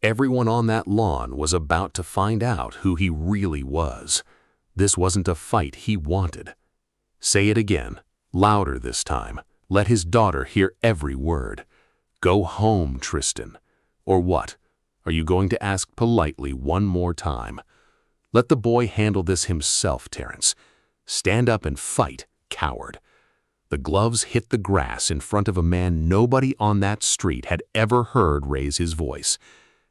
Everyone on that lawn was about to find out who he really was. This wasn't a fight he wanted. Say it again, louder this time. Let his daughter hear every word. Go home, Tristan. Or what? Are you going to ask politely one more time? Let the boy handle this himself, Terrence. Stand up and fight, coward. The gloves hit the grass in front of a man nobody on that street had ever heard raise his voice.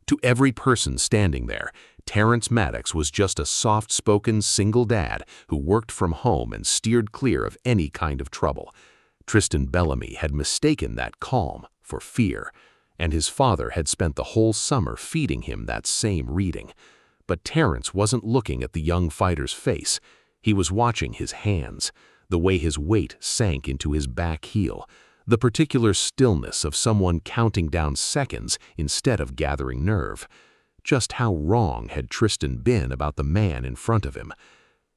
To every person standing there, Terrence Maddox was just a soft-spoken single dad who worked from home and steered clear of any kind of trouble. Tristan Bellamy had mistaken that calm for fear, and his father had spent the whole summer feeding him that same reading. But Terrence wasn't looking at the young fighter's face. He was watching his hands, the way his weight sank into his back heel, the particular stillness of someone counting down seconds instead of gathering nerve. Just how wrong had Tristan been about the man in front of him?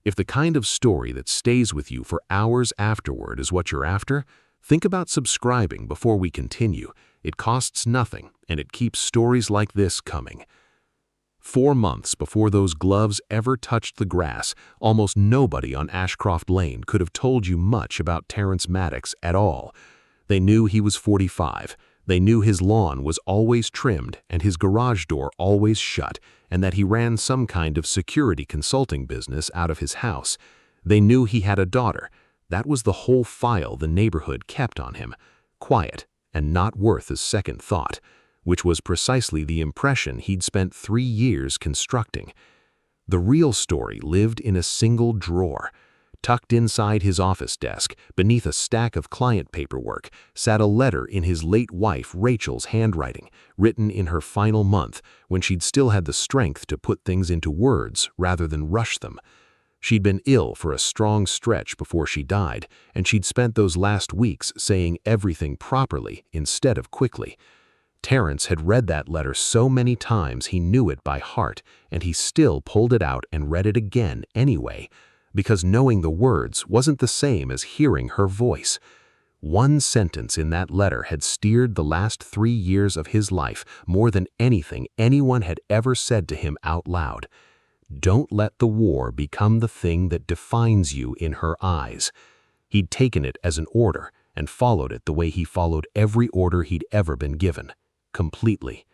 If the kind of story that stays with you for hours afterward is what you're after, think about subscribing before we continue. It costs nothing, and it keeps stories like this coming. 4 months before those gloves ever touched the grass, almost nobody on Ashcroft Lane could have told you much about Terrence Maddox at all. They knew he was 45. They knew his lawn was always trimmed and his garage door always shut, and that he ran some kind of security consulting business out of his house. They knew he had a daughter. That was the whole file the neighborhood kept on him. Quiet and not worth a second thought, which was precisely the impression he'd spent 3 years constructing. The real story lived in a single drawer. Tucked inside his office desk, beneath a stack of client paperwork, sat a letter in his late wife Rachel's handwriting, written in her final month, when she'd still had the strength to put things into words rather than rush them. She'd been ill for a strong stretch before she died, and she'd spent those last weeks saying everything properly instead of quickly. Terrence had read that letter so many times he knew it by heart, and he still pulled it out and read it again anyway, because knowing the words wasn't the same as hearing her voice. One sentence in that letter had steered the last 3 years of his life more than anything anyone had ever said to him out loud. Don't let the war become the thing that defines you in her eyes. He'd taken it as an order and followed it the way he followed every order he'd ever been given, completely.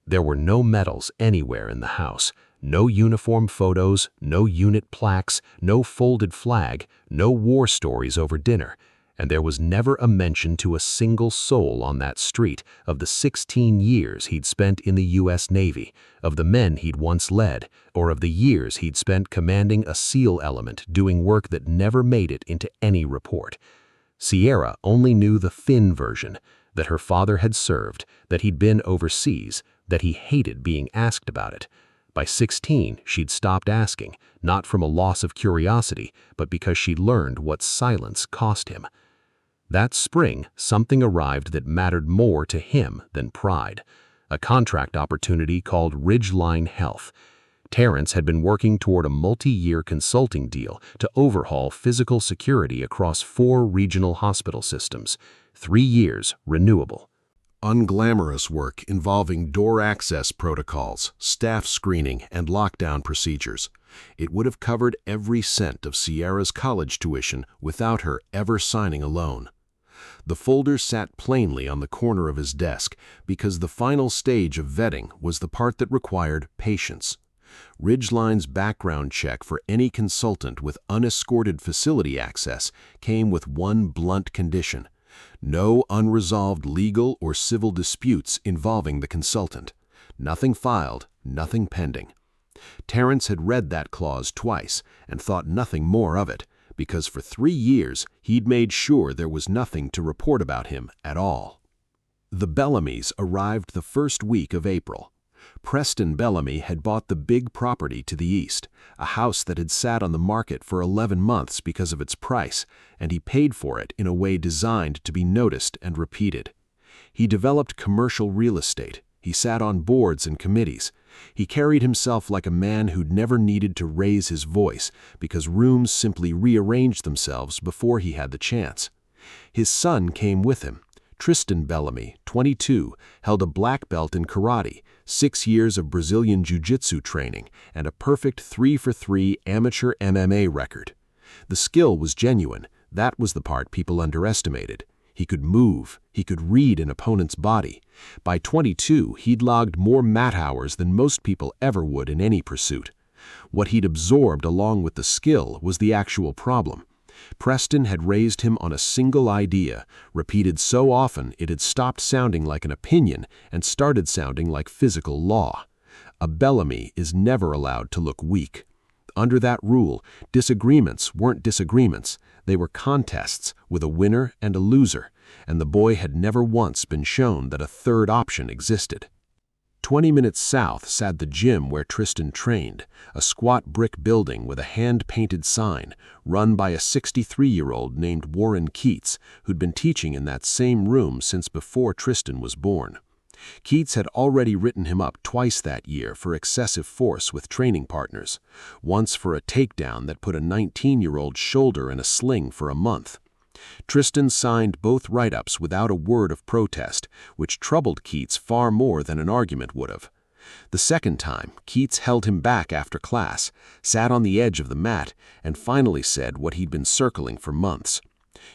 There were no medals anywhere in the house. No uniform photos, no unit plaques, no folded flag, no war stories over dinner, and there was never a mention to a single soul on that street of the 16 years he'd spent in the U.S. Navy, of the men he'd once led, or of the years he'd spent commanding a SEAL element doing work that never made it into any report. Sierra only knew the thin version, that her father had served, that he'd been overseas, that he hated being asked about it. By 16, she'd stopped asking, not from a loss of curiosity, but because she'd learned what silence cost him. That spring, something arrived that mattered more to him than pride. A contract opportunity called Ridgeline Health. Terrence had been working toward a multi-year consulting deal to overhaul physical security across 4 regional hospital systems, 3 years renewable. Unglamorous work involving door access protocols, staff screening, and lockdown procedures. It would have covered every cent of Sierra's college tuition without her ever signing a loan. The folder sat plainly on the corner of his desk because the final stage of vetting was the part that required patience. Ridgeline's background check for any consultant with unescorted facility access came with one blunt condition: no unresolved legal or civil disputes involving the consultant. Nothing filed, nothing pending. Terrence had read that clause twice and thought nothing more of it, because for 3 years he'd made sure there was nothing to report about him at all. The Bellamies arrived the first week of April. Preston Bellamy had bought the big property to the east, a house that had sat on the market for 11 months because of its price, and he paid for it in a way designed to be noticed and repeated. He developed commercial real estate. He sat on boards and committees. He carried himself like a man who'd never needed to raise his voice because rooms simply rearranged themselves before he had the chance. His son came with him. Tristan Bellamy, 22, held a black belt in karate, 6 years of Brazilian jiu-jitsu training, and a perfect 3-for-3 amateur MMA record. The skill was genuine. That was the part people underestimated. He could move. He could read an opponent's body. By 22, he'd logged more mat hours than most people ever would in any pursuit. What he'd absorbed along with the skill was the actual problem. Preston had raised him on a single idea, repeated so often it had stopped sounding like an opinion and started sounding like physical law. A Bellamy is never allowed to look weak. Under that rule, disagreements weren't disagreements. They were contests with a winner and a loser, and the boy had never once been shown that a third option existed. 20 minutes south sat the gym where Tristan trained, a squat brick building with a hand-painted sign, run by a 63-year-old named Warren Keats, who'd been teaching in that same room since before Tristan was born. Keats had already written him up twice that year for excessive force with training partners, once for a takedown that put a 19-year-old's shoulder in a sling for a month. Tristan signed both write-ups without a word of protest, which troubled Keats far more than an argument would have. The second time, Keats held him back after class, sat on the edge of the mat, and finally said what he'd been circling for months.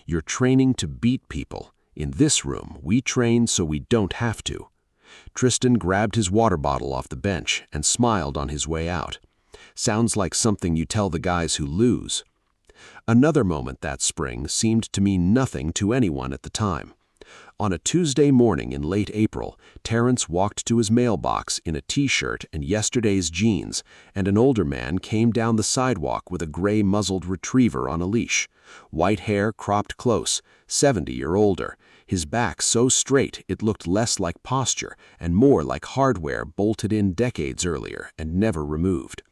"You're training to beat people. In this room, we train so we don't have to." Tristan grabbed his water bottle off the bench and smiled on his way out. "Sounds like something you tell the guys who lose." Another moment that spring seemed to mean nothing to anyone at the time. On a Tuesday morning in late April, Terrence walked to his mailbox in a t-shirt and yesterday's jeans, and an older man came down the sidewalk with a gray muzzled retriever on a leash. White hair cropped close, 70 or older, his back so straight it looked less like posture and more like hardware bolted in decades earlier and never removed.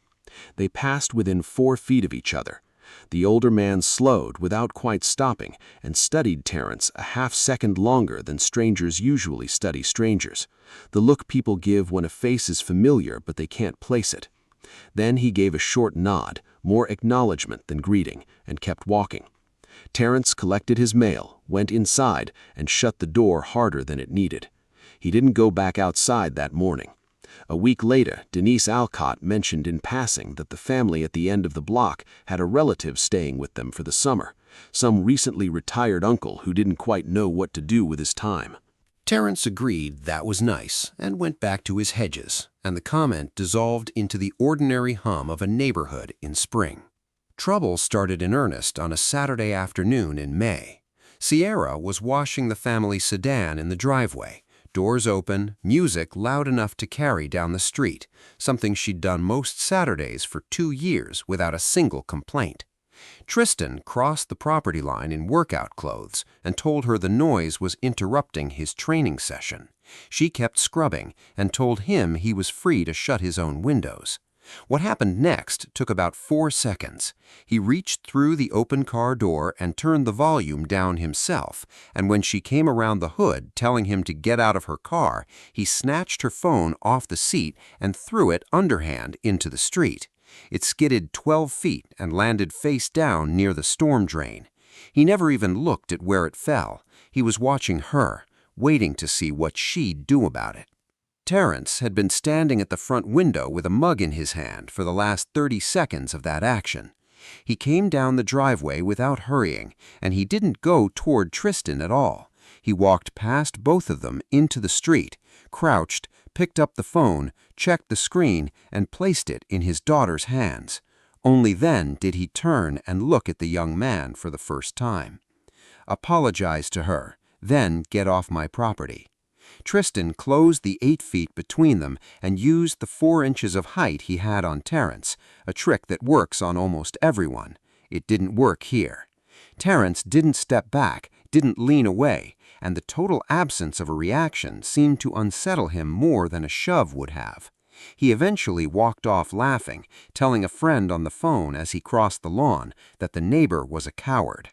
They passed within 4 feet of each other. The older man slowed without quite stopping and studied Terrence a half-second longer than strangers usually study strangers, the look people give when a face is familiar but they can't place it. Then he gave a short nod, more acknowledgement than greeting, and kept walking. Terrence collected his mail, went inside, and shut the door harder than it needed. He didn't go back outside that morning. A week later, Denise Alcott mentioned in passing that the family at the end of the block had a relative staying with them for the summer, some recently retired uncle who didn't quite know what to do with his time. Terrence agreed that was nice and went back to his hedges, and the comment dissolved into the ordinary hum of a neighborhood in spring. Trouble started in earnest on a Saturday afternoon in May. Sierra was washing the family sedan in the driveway, doors open, music loud enough to carry down the street, something she'd done most Saturdays for 2 years without a single complaint. Tristan crossed the property line in workout clothes and told her the noise was interrupting his training session. She kept scrubbing and told him he was free to shut his own windows. What happened next took about 4 seconds. He reached through the open car door and turned the volume down himself, and when she came around the hood telling him to get out of her car, he snatched her phone off the seat and threw it underhand into the street. It skidded 12 feet and landed face down near the storm drain. He never even looked at where it fell. He was watching her, waiting to see what she'd do about it. Terrence had been standing at the front window with a mug in his hand for the last 30 seconds of that action. He came down the driveway without hurrying, and he didn't go toward Tristan at all. He walked past both of them into the street, crouched, picked up the phone, checked the screen, and placed it in his daughter's hands. Only then did he turn and look at the young man for the first time. "Apologize to her, then get off my property." Tristan closed the 8 feet between them and used the 4 inches of height he had on Terrence, a trick that works on almost everyone. It didn't work here. Terrence didn't step back, didn't lean away, and the total absence of a reaction seemed to unsettle him more than a shove would have. He eventually walked off laughing, telling a friend on the phone as he crossed the lawn that the neighbor was a coward.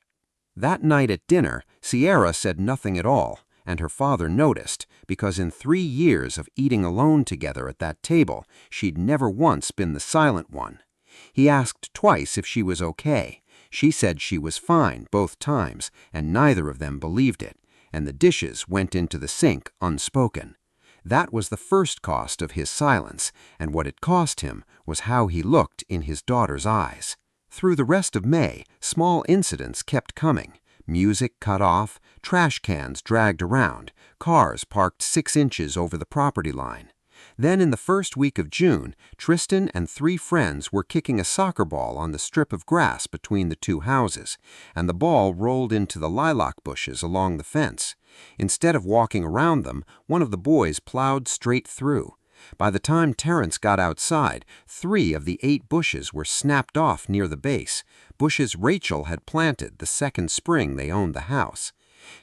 That night at dinner, Sierra said nothing at all, and her father noticed, because in 3 years of eating alone together at that table, she'd never once been the silent one. He asked twice if she was okay. She said she was fine both times, and neither of them believed it. and the dishes went into the sink unspoken. That was the first cost of his silence, and what it cost him was how he looked in his daughter's eyes. Through the rest of May, small incidents kept coming. Music cut off, trash cans dragged around, cars parked 6 inches over the property line. Then in the first week of June, Tristan and 3 friends were kicking a soccer ball on the strip of grass between the 2 houses, and the ball rolled into the lilac bushes along the fence. Instead of walking around them, one of the boys plowed straight through. By the time Terrence got outside, 3 of the 8 bushes were snapped off near the base, bushes Rachel had planted the second spring they owned the house.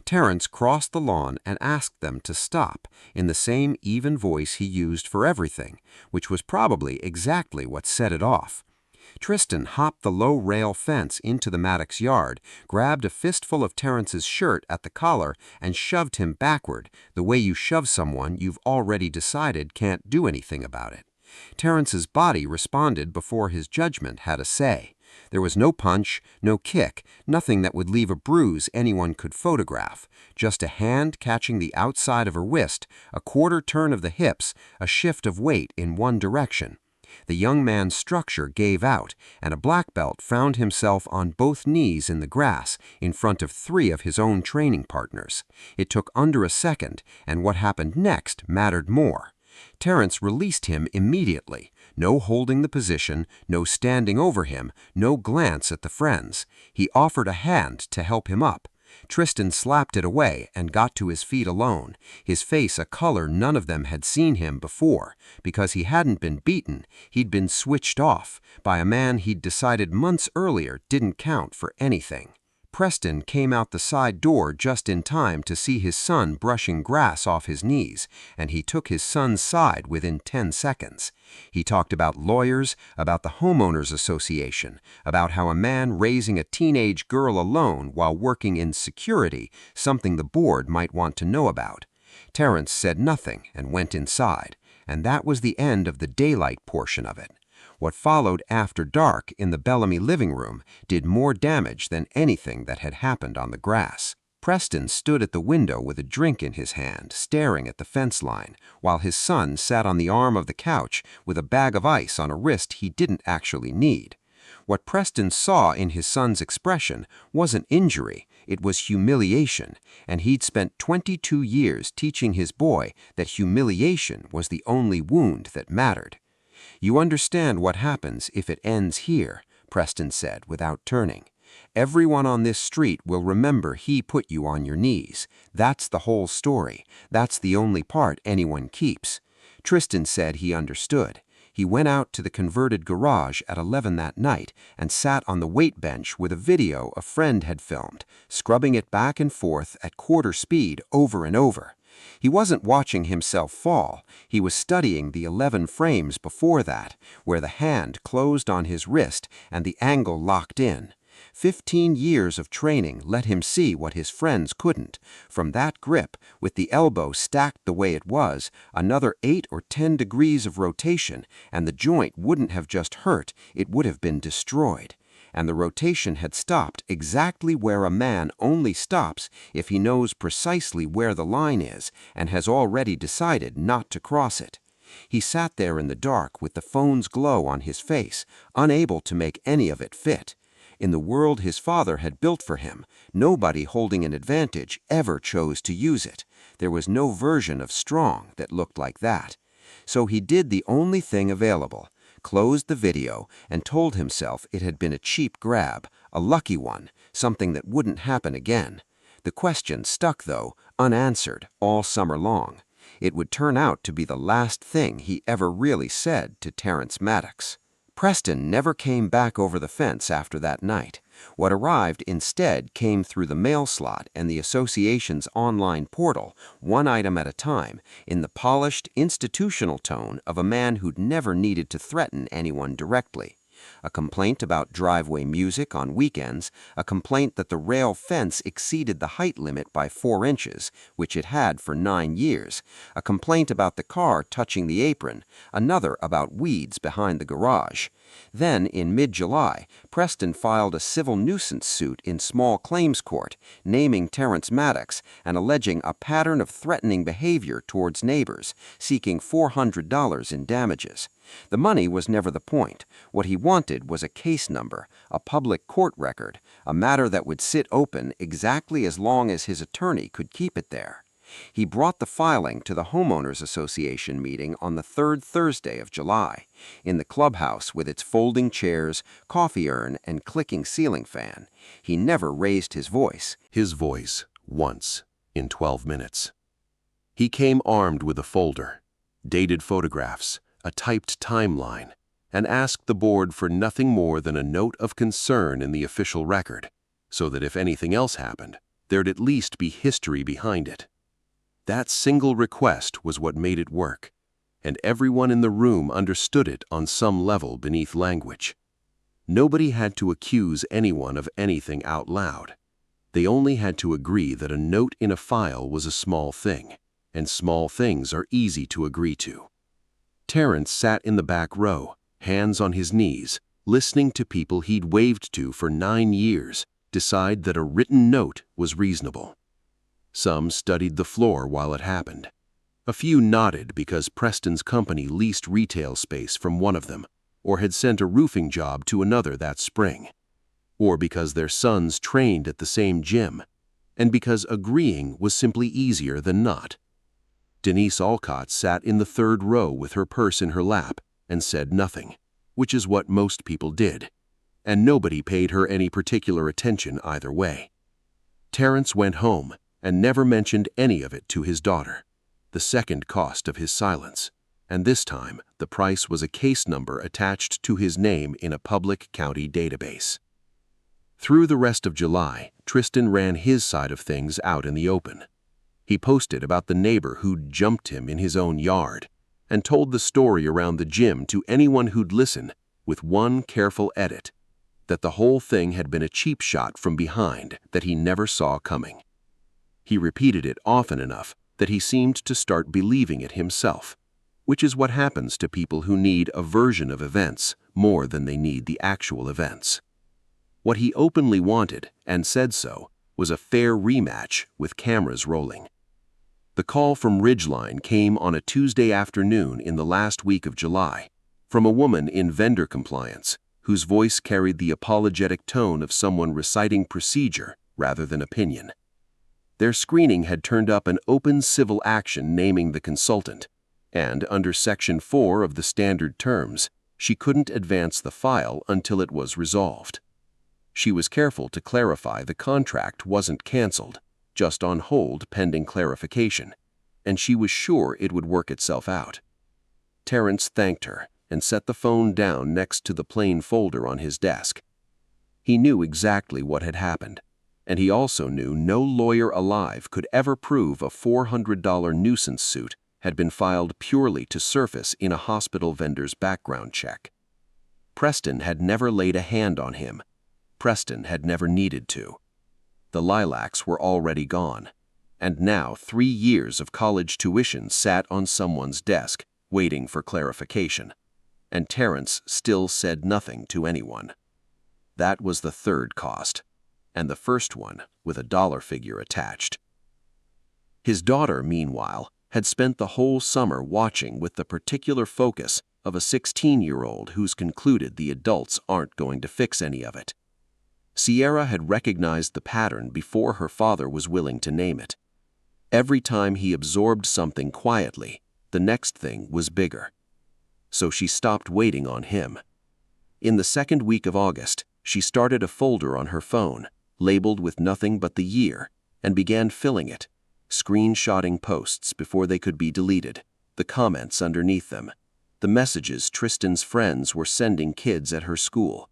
Terrence crossed the lawn and asked them to stop, in the same even voice he used for everything, which was probably exactly what set it off. Tristan hopped the low rail fence into the Maddox yard, grabbed a fistful of Terrence's shirt at the collar, and shoved him backward, the way you shove someone you've already decided can't do anything about it. Terrence's body responded before his judgment had a say. There was no punch, no kick, nothing that would leave a bruise anyone could photograph, just a hand catching the outside of her wrist, a quarter turn of the hips, a shift of weight in one direction. The young man's structure gave out, and a black belt found himself on both knees in the grass in front of 3 of his own training partners. It took under a second, and what happened next mattered more. Terrence released him immediately. No holding the position, no standing over him, no glance at the friends. He offered a hand to help him up. Tristan slapped it away and got to his feet alone, his face a color none of them had seen him before. Because he hadn't been beaten, he'd been switched off by a man he'd decided months earlier didn't count for anything. Preston came out the side door just in time to see his son brushing grass off his knees, and he took his son's side within 10 seconds. He talked about lawyers, about the homeowners association, about how a man raising a teenage girl alone while working in security, something the board might want to know about. Terrence said nothing and went inside, and that was the end of the daylight portion of it. What followed after dark in the Bellamy living room did more damage than anything that had happened on the grass. Preston stood at the window with a drink in his hand, staring at the fence line, while his son sat on the arm of the couch with a bag of ice on a wrist he didn't actually need. What Preston saw in his son's expression wasn't injury, it was humiliation, and he'd spent 22 years teaching his boy that humiliation was the only wound that mattered. "You understand what happens if it ends here," Preston said without turning. "Everyone on this street will remember he put you on your knees. That's the whole story. That's the only part anyone keeps." Tristan said he understood. He went out to the converted garage at 11 that night and sat on the weight bench with a video a friend had filmed, scrubbing it back and forth at quarter speed over and over. He wasn't watching himself fall, he was studying the 11 frames before that, where the hand closed on his wrist and the angle locked in. 15 years of training let him see what his friends couldn't. From that grip, with the elbow stacked the way it was, another 8 or 10 degrees of rotation, and the joint wouldn't have just hurt, it would have been destroyed. And the rotation had stopped exactly where a man only stops if he knows precisely where the line is and has already decided not to cross it. He sat there in the dark with the phone's glow on his face, unable to make any of it fit. In the world his father had built for him, nobody holding an advantage ever chose to use it. There was no version of strong that looked like that. So he did the only thing available, closed the video, and told himself it had been a cheap grab, a lucky one, something that wouldn't happen again. The question stuck, though, unanswered all summer long. It would turn out to be the last thing he ever really said to Terrence Maddox. Preston never came back over the fence after that night. What arrived instead came through the mail slot and the association's online portal, one item at a time, in the polished, institutional tone of a man who'd never needed to threaten anyone directly. a complaint about driveway music on weekends, a complaint that the rail fence exceeded the height limit by 4 inches, which it had for 9 years, a complaint about the car touching the apron, another about weeds behind the garage. Then, in mid-July, Preston filed a civil nuisance suit in small claims court, naming Terrence Maddox and alleging a pattern of threatening behavior towards neighbors, seeking $400 in damages. The money was never the point. What he wanted was a case number, a public court record, a matter that would sit open exactly as long as his attorney could keep it there. He brought the filing to the Homeowners Association meeting on the third Thursday of July. In the clubhouse with its folding chairs, coffee urn, and clicking ceiling fan, he never raised his voice. His voice, once, in 12 minutes. He came armed with a folder, dated photographs, a typed timeline, and asked the board for nothing more than a note of concern in the official record, so that if anything else happened, there'd at least be history behind it. That single request was what made it work, and everyone in the room understood it on some level beneath language. Nobody had to accuse anyone of anything out loud. They only had to agree that a note in a file was a small thing, and small things are easy to agree to. Terrence sat in the back row, hands on his knees, listening to people he'd waved to for 9 years decide that a written note was reasonable. Some studied the floor while it happened. A few nodded because Preston's company leased retail space from one of them, or had sent a roofing job to another that spring, or because their sons trained at the same gym, and because agreeing was simply easier than not. Denise Alcott sat in the third row with her purse in her lap and said nothing, which is what most people did, and nobody paid her any particular attention either way. Terrence went home and never mentioned any of it to his daughter, the second cost of his silence, and this time the price was a case number attached to his name in a public county database. Through the rest of July, Tristan ran his side of things out in the open. He posted about the neighbor who'd jumped him in his own yard, and told the story around the gym to anyone who'd listen, with one careful edit, that the whole thing had been a cheap shot from behind that he never saw coming. He repeated it often enough that he seemed to start believing it himself, which is what happens to people who need a version of events more than they need the actual events. What he openly wanted, and said so, was a fair rematch with cameras rolling. The call from Ridgeline came on a Tuesday afternoon in the last week of July, from a woman in vendor compliance, whose voice carried the apologetic tone of someone reciting procedure rather than opinion. Their screening had turned up an open civil action naming the consultant, and under Section 4 of the standard terms, she couldn't advance the file until it was resolved. She was careful to clarify the contract wasn't canceled, just on hold pending clarification, and she was sure it would work itself out. Terrence thanked her and set the phone down next to the plain folder on his desk. He knew exactly what had happened, and he also knew no lawyer alive could ever prove a $400 nuisance suit had been filed purely to surface in a hospital vendor's background check. Preston had never laid a hand on him. Preston had never needed to. The lilacs were already gone, and now 3 years of college tuition sat on someone's desk waiting for clarification, and Terrence still said nothing to anyone. That was the third cost, and the first one with a dollar figure attached. His daughter, meanwhile, had spent the whole summer watching with the particular focus of a 16-year-old who's concluded the adults aren't going to fix any of it. Sierra had recognized the pattern before her father was willing to name it. Every time he absorbed something quietly, the next thing was bigger. So she stopped waiting on him. In the second week of August, she started a folder on her phone, labeled with nothing but the year, and began filling it, screenshotting posts before they could be deleted, the comments underneath them, the messages Tristan's friends were sending kids at her school.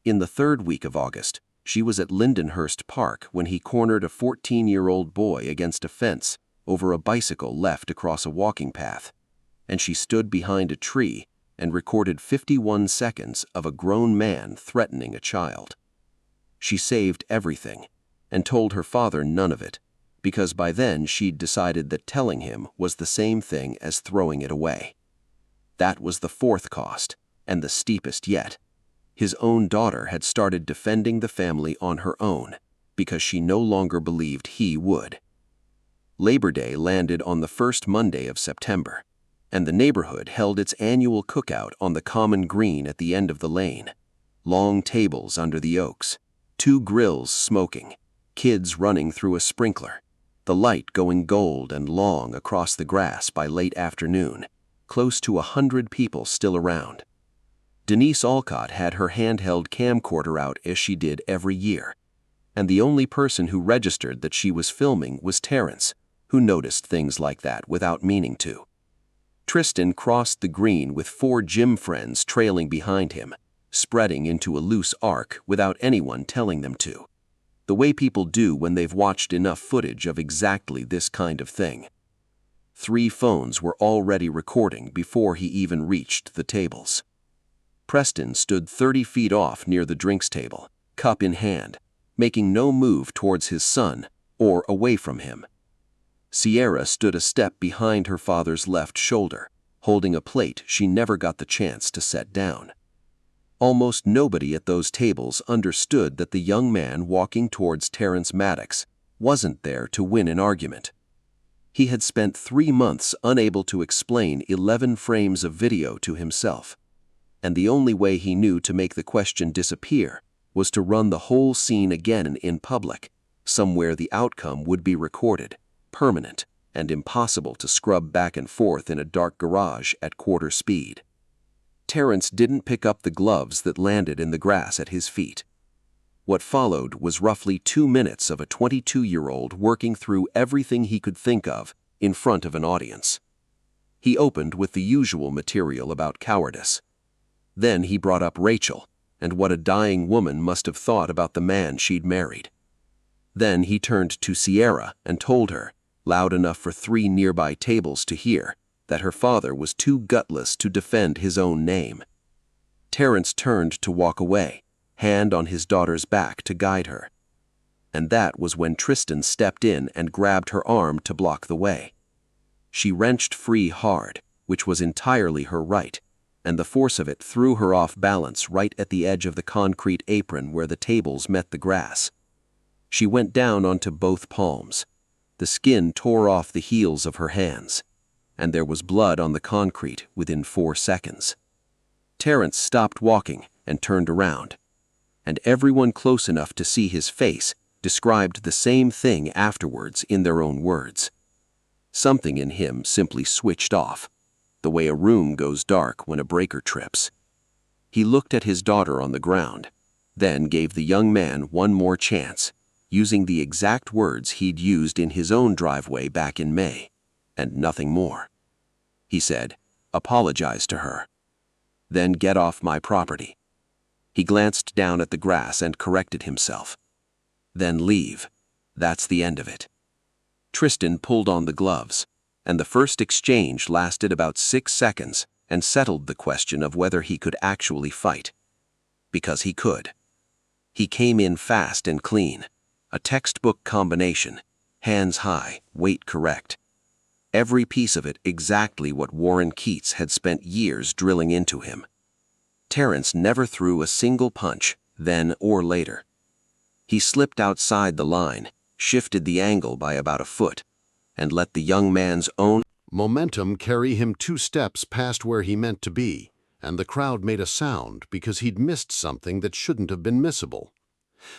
In the third week of August, she was at Lindenhurst Park when he cornered a 14-year-old boy against a fence over a bicycle left across a walking path, and she stood behind a tree and recorded 51 seconds of a grown man threatening a child. She saved everything and told her father none of it, because by then she'd decided that telling him was the same thing as throwing it away. That was the fourth cost, and the steepest yet. His own daughter had started defending the family on her own, because she no longer believed he would. Labor Day landed on the first Monday of September, and the neighborhood held its annual cookout on the common green at the end of the lane. Long tables under the oaks, 2 grills smoking, kids running through a sprinkler, the light going gold and long across the grass by late afternoon, close to 100 people still around. Denise Alcott had her handheld camcorder out as she did every year, and the only person who registered that she was filming was Terrence, who noticed things like that without meaning to. Tristan crossed the green with 4 gym friends trailing behind him, spreading into a loose arc without anyone telling them to. The way people do when they've watched enough footage of exactly this kind of thing. 3 phones were already recording before he even reached the tables. Preston stood 30 feet off near the drinks table, cup in hand, making no move towards his son or away from him. Sierra stood a step behind her father's left shoulder, holding a plate she never got the chance to set down. Almost nobody at those tables understood that the young man walking towards Terrence Maddox wasn't there to win an argument. He had spent 3 months unable to explain 11 frames of video to himself, and the only way he knew to make the question disappear was to run the whole scene again in public, somewhere the outcome would be recorded, permanent, and impossible to scrub back and forth in a dark garage at quarter speed. Terrence didn't pick up the gloves that landed in the grass at his feet. What followed was roughly 2 minutes of a 22-year-old working through everything he could think of in front of an audience. He opened with the usual material about cowardice. Then he brought up Rachel and what a dying woman must have thought about the man she'd married. Then he turned to Sierra and told her, loud enough for 3 nearby tables to hear, that her father was too gutless to defend his own name. Terrence turned to walk away, hand on his daughter's back to guide her. And that was when Tristan stepped in and grabbed her arm to block the way. She wrenched free hard, which was entirely her right, and the force of it threw her off balance right at the edge of the concrete apron where the tables met the grass. She went down onto both palms. The skin tore off the heels of her hands, and there was blood on the concrete within 4 seconds. Terrence stopped walking and turned around, and everyone close enough to see his face described the same thing afterwards in their own words. Something in him simply switched off, the way a room goes dark when a breaker trips. He looked at his daughter on the ground, then gave the young man one more chance, using the exact words he'd used in his own driveway back in May, and nothing more. He said, "Apologize to her. Then get off my property." He glanced down at the grass and corrected himself. "Then leave. That's the end of it." Tristan pulled on the gloves, and the first exchange lasted about 6 seconds and settled the question of whether he could actually fight. Because he could. He came in fast and clean, a textbook combination, hands high, weight correct. Every piece of it exactly what Warren Keats had spent years drilling into him. Terrence never threw a single punch, then or later. He slipped outside the line, shifted the angle by about a foot, and let the young man's own momentum carry him 2 steps past where he meant to be, and the crowd made a sound because he'd missed something that shouldn't have been missable.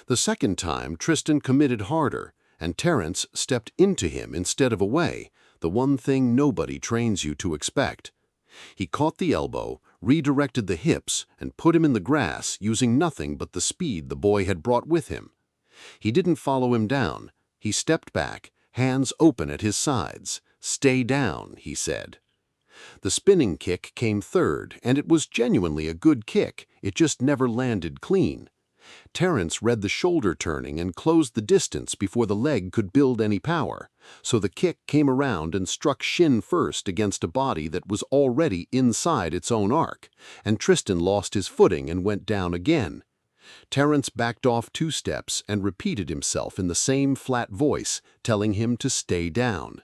The second time, Tristan committed harder, and Terrence stepped into him instead of away, the one thing nobody trains you to expect. He caught the elbow, redirected the hips, and put him in the grass using nothing but the speed the boy had brought with him. He didn't follow him down. He stepped back, hands open at his sides. "Stay down," he said. The spinning kick came third, and it was genuinely a good kick. It just never landed clean. Terrence read the shoulder turning and closed the distance before the leg could build any power, so the kick came around and struck shin first against a body that was already inside its own arc, and Tristan lost his footing and went down again. Terrence backed off 2 steps and repeated himself in the same flat voice, telling him to stay down.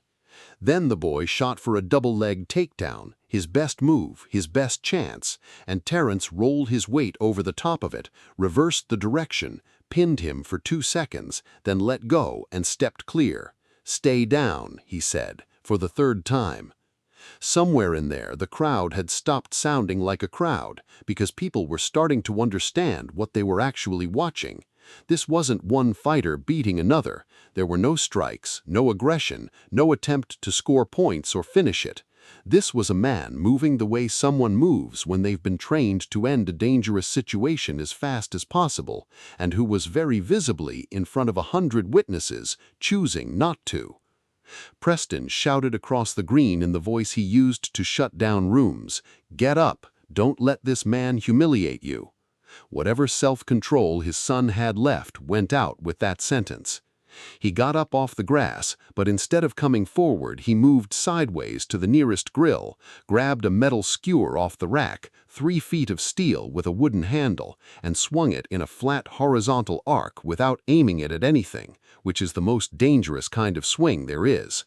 Then the boy shot for a double-leg takedown, his best move, his best chance, and Terrence rolled his weight over the top of it, reversed the direction, pinned him for 2 seconds, then let go and stepped clear. "Stay down," he said, for the 3rd time. Somewhere in there, the crowd had stopped sounding like a crowd because people were starting to understand what they were actually watching. This wasn't one fighter beating another. There were no strikes, no aggression, no attempt to score points or finish it. This was a man moving the way someone moves when they've been trained to end a dangerous situation as fast as possible, and who was very visibly in front of 100 witnesses, choosing not to. Preston shouted across the green in the voice he used to shut down rooms, "Get up! Don't let this man humiliate you." Whatever self-control his son had left went out with that sentence. He got up off the grass, but instead of coming forward, he moved sideways to the nearest grill, grabbed a metal skewer off the rack, 3 feet of steel with a wooden handle, and swung it in a flat horizontal arc without aiming it at anything, which is the most dangerous kind of swing there is.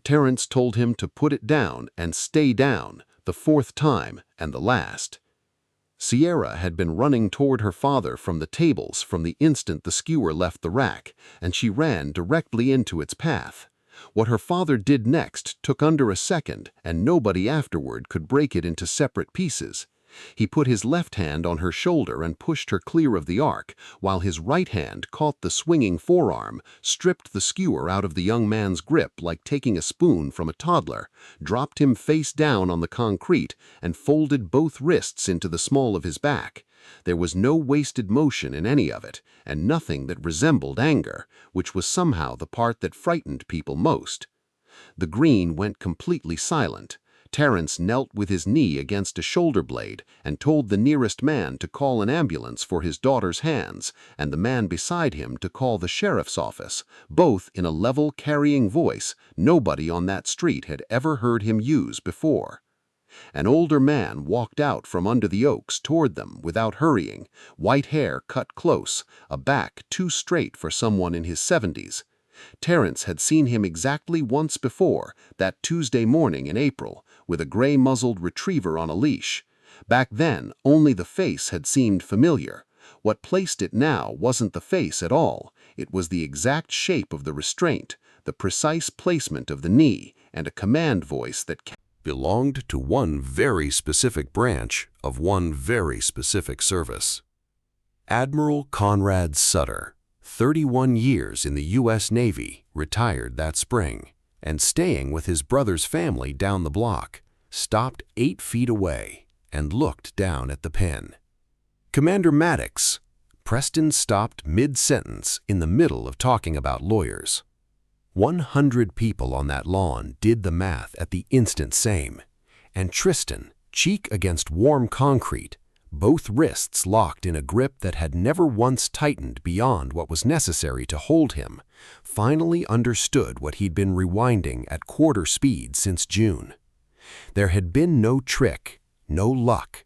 Terrence told him to put it down and stay down, the 4th time and the last. Sierra had been running toward her father from the tables from the instant the skewer left the rack, and she ran directly into its path. What her father did next took under a second, and nobody afterward could break it into separate pieces. He put his left hand on her shoulder and pushed her clear of the arc, while his right hand caught the swinging forearm, stripped the skewer out of the young man's grip like taking a spoon from a toddler, dropped him face down on the concrete, and folded both wrists into the small of his back. There was no wasted motion in any of it, and nothing that resembled anger, which was somehow the part that frightened people most. The green went completely silent. Terrence knelt with his knee against a shoulder blade and told the nearest man to call an ambulance for his daughter's hands, and the man beside him to call the sheriff's office, both in a level, carrying voice nobody on that street had ever heard him use before. An older man walked out from under the oaks toward them without hurrying, white hair cut close, a back too straight for someone in his 70s. Terrence had seen him exactly once before, that Tuesday morning in April, with a gray-muzzled retriever on a leash. Back then, only the face had seemed familiar. What placed it now wasn't the face at all. It was the exact shape of the restraint, the precise placement of the knee, and a command voice that belonged to one very specific branch of one very specific service. Admiral Conrad Sutter, 31 years in the U.S. Navy, retired that spring, and staying with his brother's family down the block, stopped 8 feet away and looked down at the pen. "Commander Maddox," Preston stopped mid-sentence in the middle of talking about lawyers. 100 people on that lawn did the math at the instant same, and Tristan, cheek against warm concrete, both wrists locked in a grip that had never once tightened beyond what was necessary to hold him, finally understood what he'd been rewinding at quarter speed since June. There had been no trick, no luck.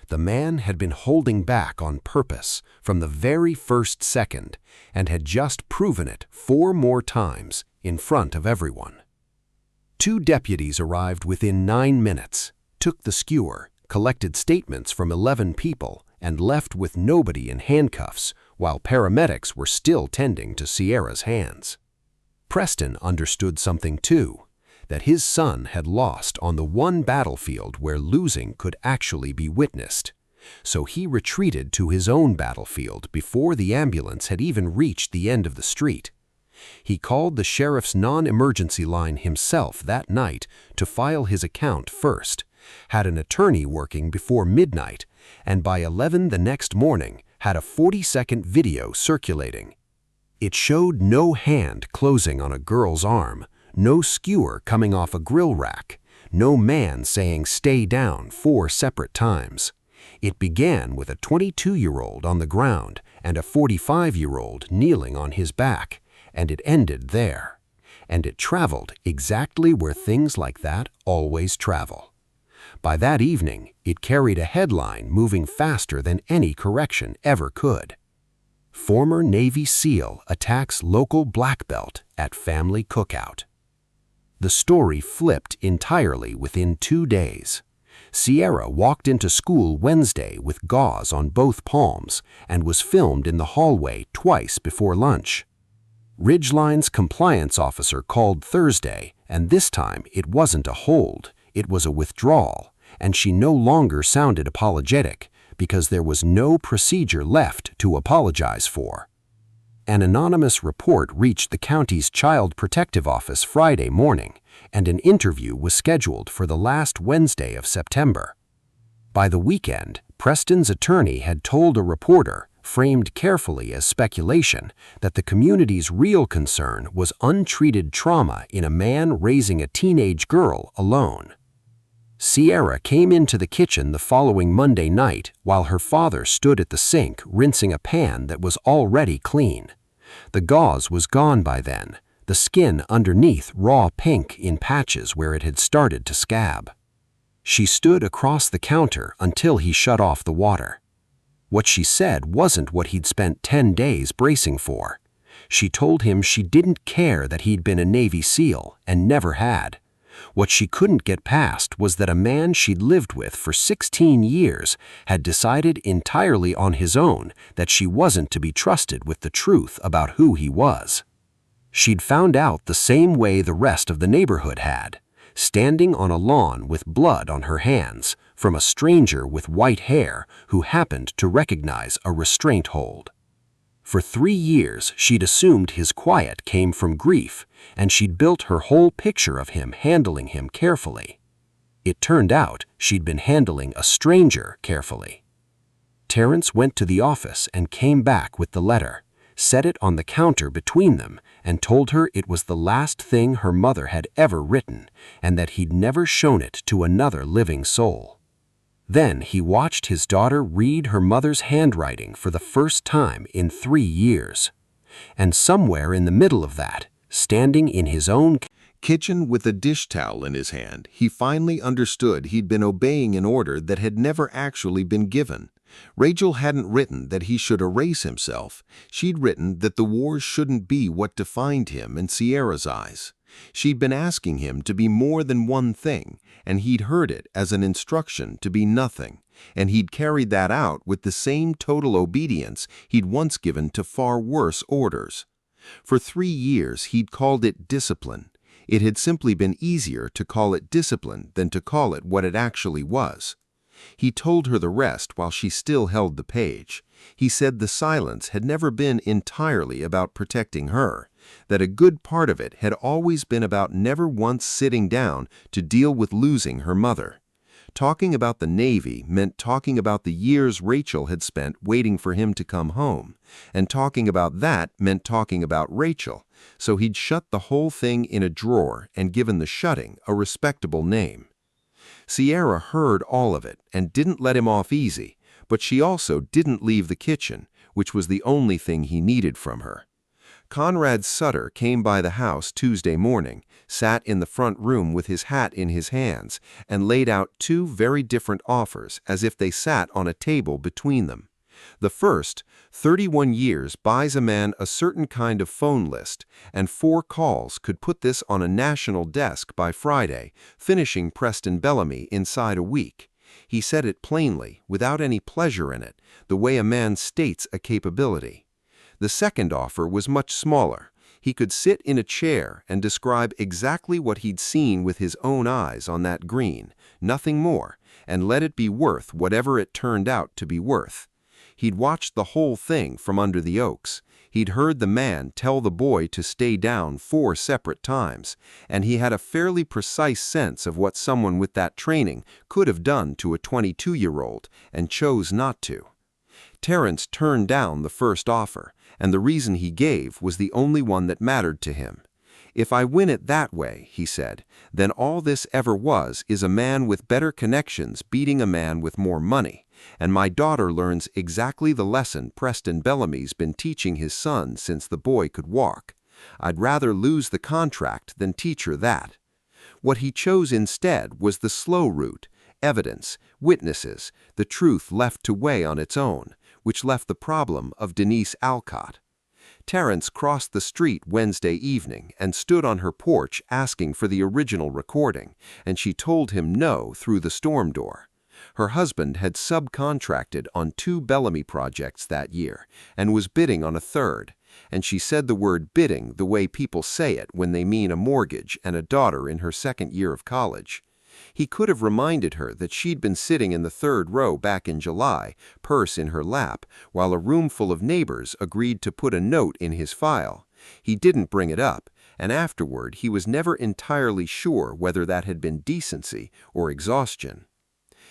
The man had been holding back on purpose from the very first second and had just proven it 4 more times in front of everyone. 2 deputies arrived within 9 minutes, took the skewer, collected statements from 11 people, and left with nobody in handcuffs while paramedics were still tending to Sierra's hands. Preston understood something too, that his son had lost on the one battlefield where losing could actually be witnessed, so he retreated to his own battlefield before the ambulance had even reached the end of the street. He called the sheriff's non-emergency line himself that night to file his account first, had an attorney working before midnight, and by 11 the next morning had a 40-second video circulating. It showed no hand closing on a girl's arm, no skewer coming off a grill rack, no man saying "stay down" 4 separate times. It began with a 22-year-old on the ground and a 45-year-old kneeling on his back, and it ended there. And it traveled exactly where things like that always travel. By that evening, it carried a headline moving faster than any correction ever could. Former Navy SEAL attacks local black belt at family cookout. The story flipped entirely within 2 days. Sierra walked into school Wednesday with gauze on both palms and was filmed in the hallway twice before lunch. Ridgeline's compliance officer called Thursday, and this time it wasn't a hold, it was a withdrawal, and she no longer sounded apologetic because there was no procedure left to apologize for. An anonymous report reached the county's Child Protective Office Friday morning, and an interview was scheduled for the last Wednesday of September. By the weekend, Preston's attorney had told a reporter, framed carefully as speculation, that the community's real concern was untreated trauma in a man raising a teenage girl alone. Sierra came into the kitchen the following Monday night while her father stood at the sink rinsing a pan that was already clean. The gauze was gone by then, the skin underneath raw pink in patches where it had started to scab. She stood across the counter until he shut off the water. What she said wasn't what he'd spent 10 days bracing for. She told him she didn't care that he'd been a Navy SEAL and never had. What she couldn't get past was that a man she'd lived with for 16 years had decided entirely on his own that she wasn't to be trusted with the truth about who he was. She'd found out the same way the rest of the neighborhood had, standing on a lawn with blood on her hands, from a stranger with white hair who happened to recognize a restraint hold. For 3 years, she'd assumed his quiet came from grief, and she'd built her whole picture of him handling him carefully. It turned out she'd been handling a stranger carefully. Terrence went to the office and came back with the letter, set it on the counter between them, and told her it was the last thing her mother had ever written, and that he'd never shown it to another living soul. Then he watched his daughter read her mother's handwriting for the first time in 3 years. And somewhere in the middle of that, standing in his own kitchen with a dish towel in his hand, he finally understood he'd been obeying an order that had never actually been given. Rachel hadn't written that he should erase himself. She'd written that the wars shouldn't be what defined him in Sierra's eyes. She'd been asking him to be more than one thing, and he'd heard it as an instruction to be nothing, and he'd carried that out with the same total obedience he'd once given to far worse orders. For 3 years he'd called it discipline. It had simply been easier to call it discipline than to call it what it actually was. He told her the rest while she still held the page. He said the silence had never been entirely about protecting her, that a good part of it had always been about never once sitting down to deal with losing her mother. Talking about the Navy meant talking about the years Rachel had spent waiting for him to come home, and talking about that meant talking about Rachel, so he'd shut the whole thing in a drawer and given the shutting a respectable name. Sierra heard all of it and didn't let him off easy, but she also didn't leave the kitchen, which was the only thing he needed from her. Conrad Sutter came by the house Tuesday morning, sat in the front room with his hat in his hands, and laid out 2 very different offers as if they sat on a table between them. The first, 31 years buys a man a certain kind of phone list, and 4 calls could put this on a national desk by Friday, finishing Preston Bellamy inside a week. He said it plainly, without any pleasure in it, the way a man states a capability. The second offer was much smaller. He could sit in a chair and describe exactly what he'd seen with his own eyes on that green, nothing more, and let it be worth whatever it turned out to be worth. He'd watched the whole thing from under the oaks. He'd heard the man tell the boy to stay down 4 separate times, and he had a fairly precise sense of what someone with that training could have done to a 22-year-old and chose not to. Terrence turned down the first offer, and the reason he gave was the only one that mattered to him. "If I win it that way," he said, "then all this ever was is a man with better connections beating a man with more money, And my daughter learns exactly the lesson Preston Bellamy's been teaching his son since the boy could walk. I'd rather lose the contract than teach her that. What he chose instead was the slow route, evidence, witnesses, the truth left to weigh on its own, which left the problem of Denise Alcott. Terrence crossed the street Wednesday evening and stood on her porch asking for the original recording, and she told him no through the storm door. Her husband had subcontracted on 2 Bellamy projects that year and was bidding on a third, and she said the word bidding the way people say it when they mean a mortgage and a daughter in her second year of college. He could have reminded her that she'd been sitting in the 3rd row back in July, purse in her lap, while a room full of neighbors agreed to put a note in his file. He didn't bring it up, and afterward he was never entirely sure whether that had been decency or exhaustion.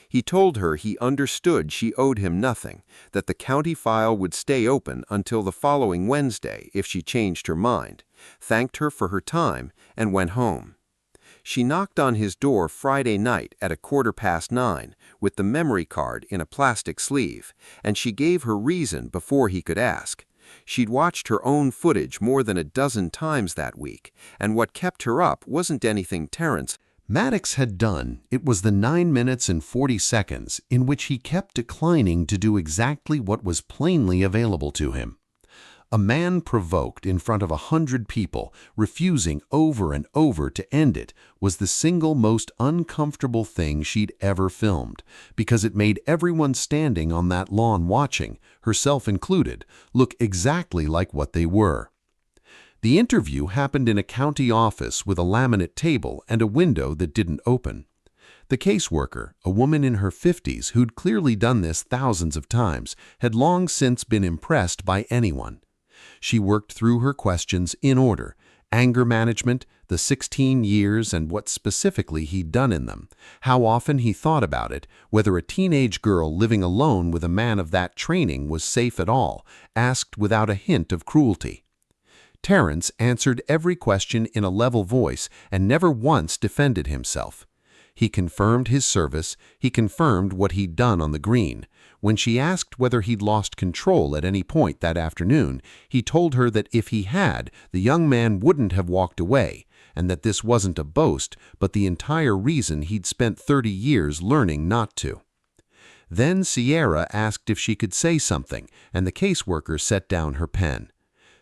He told her he understood she owed him nothing, that the county file would stay open until the following Wednesday if she changed her mind, thanked her for her time, and went home. She knocked on his door Friday night at 9:15 with the memory card in a plastic sleeve, and she gave her reason before he could ask. She'd watched her own footage more than a dozen times that week, and what kept her up wasn't anything Terrence Maddox had done. It was the 9 minutes and 40 seconds in which he kept declining to do exactly what was plainly available to him. A man provoked in front of 100 people, refusing over and over to end it, was the single most uncomfortable thing she'd ever filmed, because it made everyone standing on that lawn watching, herself included, look exactly like what they were. The interview happened in a county office with a laminate table and a window that didn't open. The caseworker, a woman in her 50s who'd clearly done this thousands of times, had long since been impressed by anyone. She worked through her questions in order: anger management, the 16 years and what specifically he'd done in them, how often he thought about it, whether a teenage girl living alone with a man of that training was safe at all, asked without a hint of cruelty. Terrence answered every question in a level voice and never once defended himself. He confirmed his service, he confirmed what he'd done on the green. When she asked whether he'd lost control at any point that afternoon, he told her that if he had, the young man wouldn't have walked away, and that this wasn't a boast, but the entire reason he'd spent 30 years learning not to. Then Sierra asked if she could say something, and the caseworker set down her pen.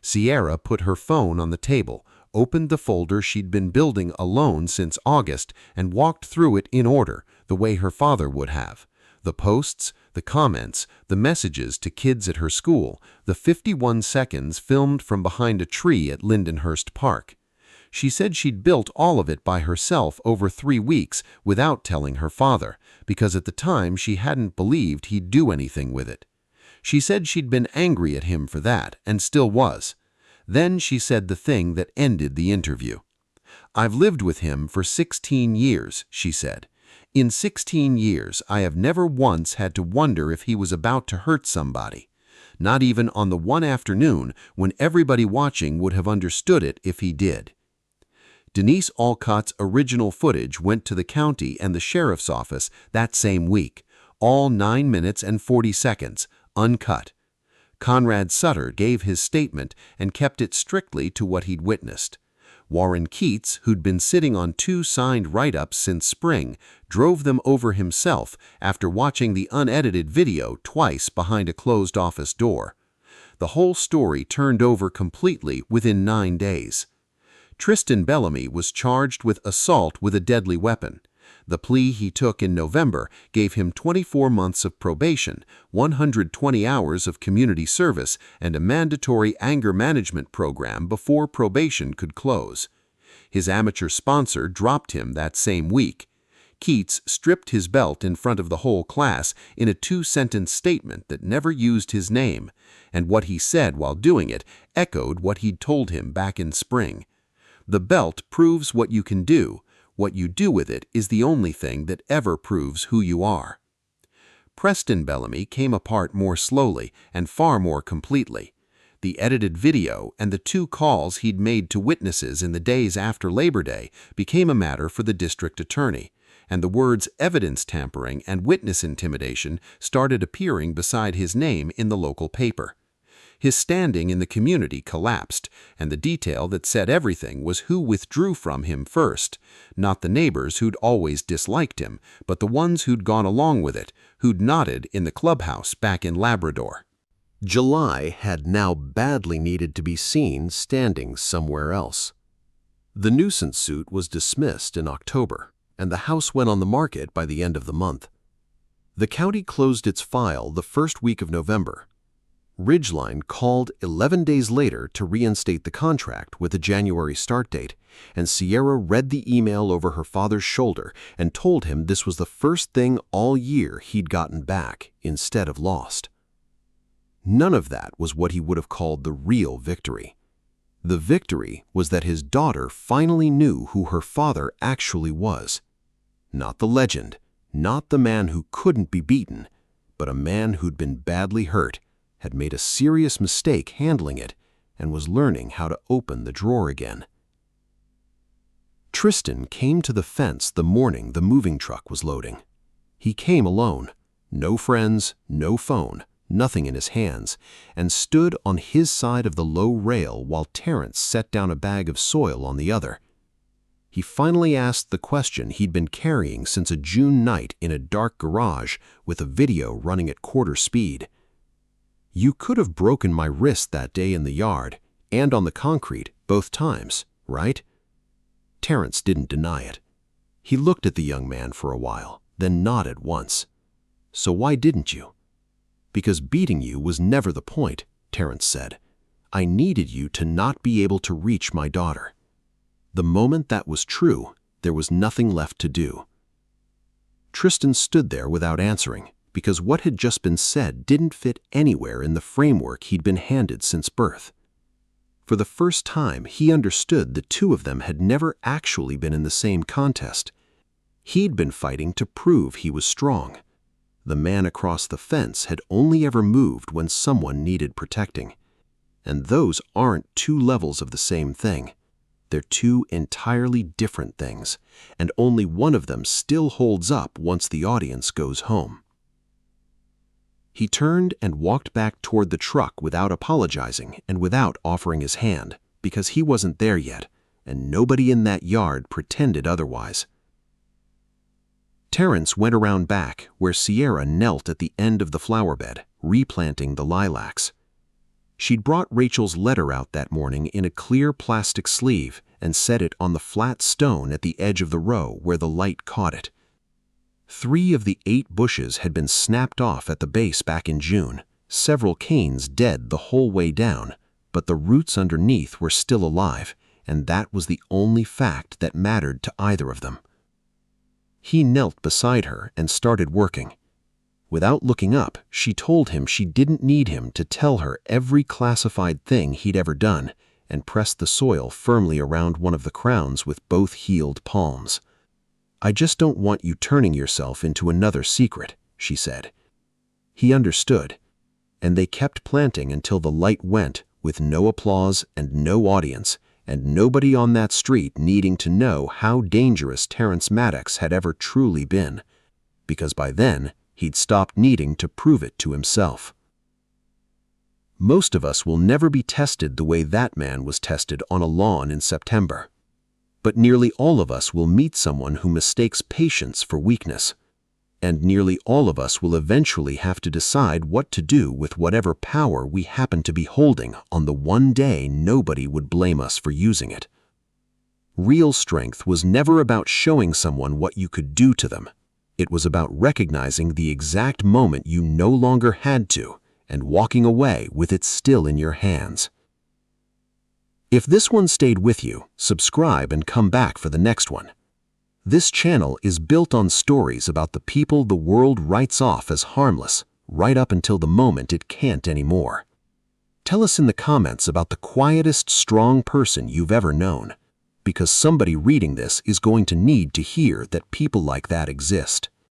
Sierra put her phone on the table, opened the folder she'd been building alone since August, and walked through it in order, the way her father would have. The posts, the comments, the messages to kids at her school, the 51 seconds filmed from behind a tree at Lindenhurst Park. She said she'd built all of it by herself over 3 weeks without telling her father, because at the time she hadn't believed he'd do anything with it. She said she'd been angry at him for that, and still was. Then she said the thing that ended the interview. "I've lived with him for 16 years, she said. In 16 years, I have never once had to wonder if he was about to hurt somebody. Not even on the one afternoon when everybody watching would have understood it if he did." Denise Alcott's original footage went to the county and the sheriff's office that same week, all 9 minutes and 40 seconds, uncut. Conrad Sutter gave his statement and kept it strictly to what he'd witnessed. Warren Keats, who'd been sitting on 2 signed write-ups since spring, drove them over himself after watching the unedited video twice behind a closed office door. The whole story turned over completely within 9 days. Tristan Bellamy was charged with assault with a deadly weapon. The plea he took in November gave him 24 months of probation, 120 hours of community service, and a mandatory anger management program before probation could close. His amateur sponsor dropped him that same week. Keats stripped his belt in front of the whole class in a 2-sentence statement that never used his name, and what he said while doing it echoed what he'd told him back in spring. The belt proves what you can do. What you do with it is the only thing that ever proves who you are. Preston Bellamy came apart more slowly and far more completely. The edited video and the 2 calls he'd made to witnesses in the days after Labor Day became a matter for the district attorney, and the words evidence tampering and witness intimidation started appearing beside his name in the local paper. His standing in the community collapsed, and the detail that said everything was who withdrew from him first, not the neighbors who'd always disliked him, but the ones who'd gone along with it, who'd nodded in the clubhouse back in Labrador. July had now badly needed to be seen standing somewhere else. The nuisance suit was dismissed in October, and the house went on the market by the end of the month. The county closed its file the first week of November. Ridgeline called 11 days later to reinstate the contract with a January start date, and Sierra read the email over her father's shoulder and told him this was the first thing all year he'd gotten back instead of lost. None of that was what he would have called the real victory. The victory was that his daughter finally knew who her father actually was. Not the legend, not the man who couldn't be beaten, but a man who'd been badly hurt, had made a serious mistake handling it, and was learning how to open the drawer again. Tristan came to the fence the morning the moving truck was loading. He came alone, no friends, no phone, nothing in his hands, and stood on his side of the low rail while Terrence set down a bag of soil on the other. He finally asked the question he'd been carrying since a June night in a dark garage with a video running at quarter speed. "You could have broken my wrist that day in the yard, and on the concrete, both times, right?" Terrence didn't deny it. He looked at the young man for a while, then nodded once. "So why didn't you?" "Because beating you was never the point," Terrence said. "I needed you to not be able to reach my daughter." The moment that was true, there was nothing left to do. Tristan stood there without answering, because what had just been said didn't fit anywhere in the framework he'd been handed since birth. For the first time, he understood the two of them had never actually been in the same contest. He'd been fighting to prove he was strong. The man across the fence had only ever moved when someone needed protecting. And those aren't two levels of the same thing. They're two entirely different things, and only one of them still holds up once the audience goes home. He turned and walked back toward the truck without apologizing and without offering his hand, because he wasn't there yet, and nobody in that yard pretended otherwise. Terrence went around back where Sierra knelt at the end of the flower bed, replanting the lilacs. She'd brought Rachel's letter out that morning in a clear plastic sleeve and set it on the flat stone at the edge of the row where the light caught it. 3 of the 8 bushes had been snapped off at the base back in June, several canes dead the whole way down, but the roots underneath were still alive, and that was the only fact that mattered to either of them. He knelt beside her and started working. Without looking up, she told him she didn't need him to tell her every classified thing he'd ever done, and pressed the soil firmly around one of the crowns with both healed palms. "I just don't want you turning yourself into another secret," she said. He understood, and they kept planting until the light went, with no applause and no audience, and nobody on that street needing to know how dangerous Terrence Maddox had ever truly been, because by then he'd stopped needing to prove it to himself. Most of us will never be tested the way that man was tested on a lawn in September. But nearly all of us will meet someone who mistakes patience for weakness. And nearly all of us will eventually have to decide what to do with whatever power we happen to be holding on the one day nobody would blame us for using it. Real strength was never about showing someone what you could do to them. It was about recognizing the exact moment you no longer had to and walking away with it still in your hands. If this one stayed with you, subscribe and come back for the next one. This channel is built on stories about the people the world writes off as harmless, right up until the moment it can't anymore. Tell us in the comments about the quietest, strong person you've ever known, because somebody reading this is going to need to hear that people like that exist.